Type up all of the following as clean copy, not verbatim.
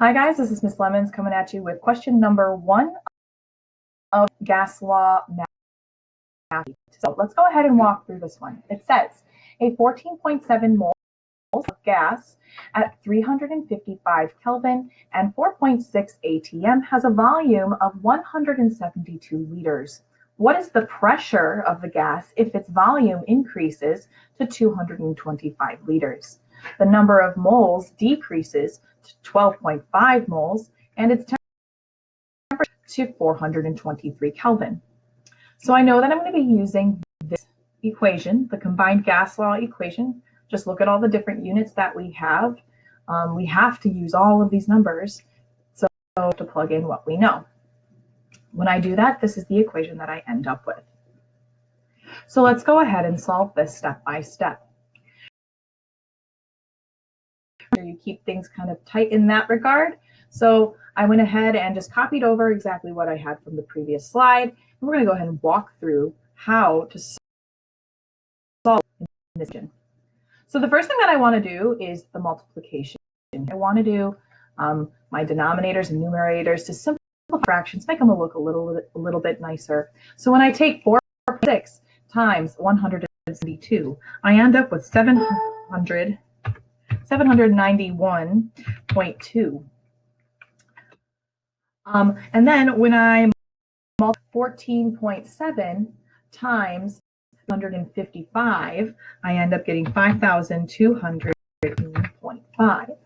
Hi guys, this is Miss Lemens coming at you with question number 1 of gas law math. So let's go ahead and walk through this one. It says a 14.7 moles of gas at 355 Kelvin and 4.6 atm has a volume of 172 liters. What is the pressure of the gas if its volume increases to 225 liters? The number of moles decreases to 12.5 moles and its temperature to 423 Kelvin. So I know that I'm going to be using this equation, the combined gas law equation. Just look at all the different units that we have. We have to use all of these numbers so to plug in what we know. When I do that, this is the equation that I end up with. So let's go ahead and solve this step by step. You keep things kind of tight in that regard. So I went ahead and just copied over exactly what I had from the previous slide. And we're going to go ahead and walk through how to solve this equation. So the first thing that I want to do is the multiplication. I want to do my denominators and numerators to simplify fractions, make them look a little bit nicer. So when I take 4.6 times 172, I end up with 791.2. And then when I multiply 14.7 times 155, I end up getting 5,200.5.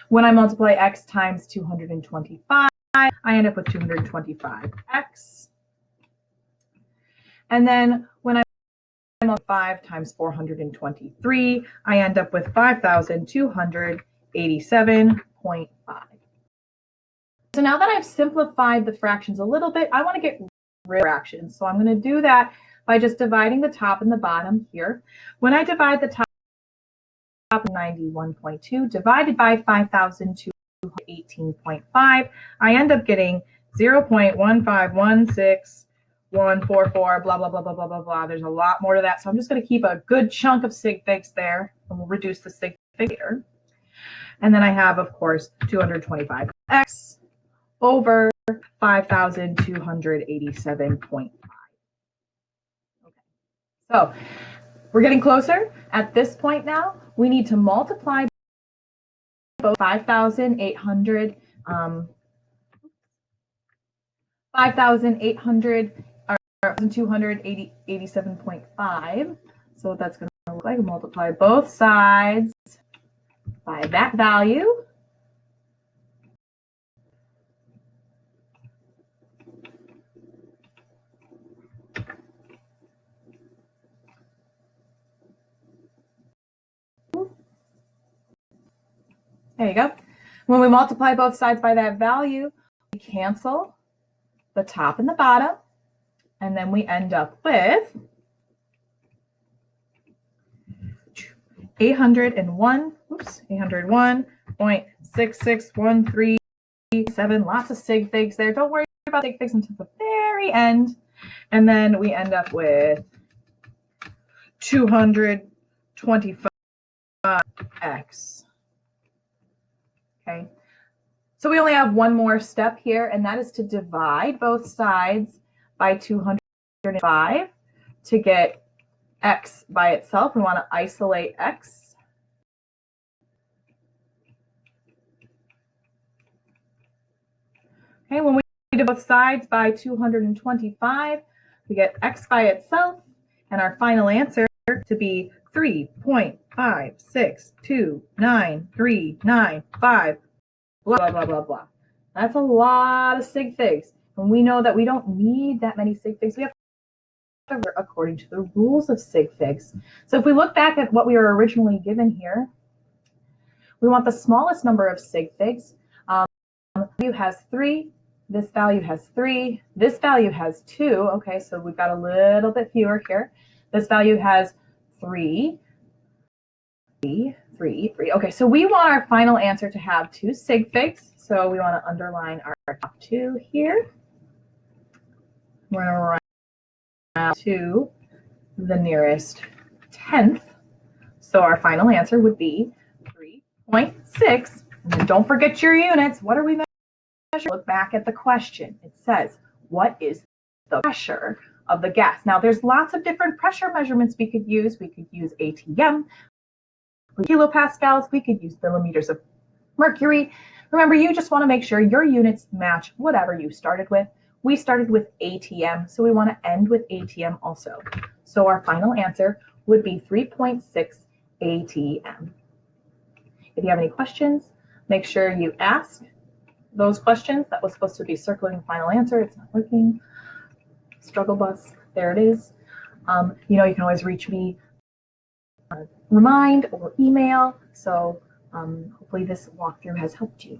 When I multiply x times 225, I end up with 225x. And then when I multiply 5 times 423, I end up with 5,287.5. So now that I've simplified the fractions a little bit, I want to get rid of fractions. So I'm going to do that by just dividing the top and the bottom here. When I divide the top, 91.2 divided by 5,218.5, I end up getting 0.1516144, blah, blah, blah, blah, blah, blah, blah. There's a lot more to that. So I'm just going to keep a good chunk of sig figs there, and we'll reduce the sig fig later. And then I have, of course, 225x over 5,287.5. Okay. So we're getting closer. At this point now, we need to multiply both 5,287.5. So what that's going to look like, multiply both sides by that value. There you go. When we multiply both sides by that value, we cancel the top and the bottom, and then we end up with 801.661337. Lots of sig figs there. Don't worry about sig figs until the very end. And then we end up with 225x. Okay, so we only have one more step here, and that is to divide both sides by 205 to get x by itself. We want to isolate x. Okay, when we do both sides by 225, we get x by itself, and our final answer to be 3.562935, blah, blah, blah, blah, blah. That's a lot of sig figs. And we know that we don't need that many sig figs. We have to work according to the rules of sig figs. So if we look back at what we were originally given here, we want the smallest number of sig figs. Value has 3. This value has 3. This value has 2. Okay, so we've got a little bit fewer here. This value has 3. 3. Okay, so we want our final answer to have 2 sig figs. So we want to underline our top 2 here. We're going to write out to the nearest tenth. So our final answer would be 3.6 And then don't forget your units. What are we measuring? Look back at the question. It says, what is the pressure of the gas? Now, there's lots of different pressure measurements we could use. We could use ATM, kilopascals, we could use millimeters of mercury. Remember, you just want to make sure your units match whatever you started with. We started with ATM, so we want to end with ATM also. So our final answer would be 3.6 ATM. If you have any questions, make sure you ask those questions. That was supposed to be circling the final answer. It's not working. Struggle bus, there it is. You can always reach me, remind or email. So hopefully this walkthrough has helped you.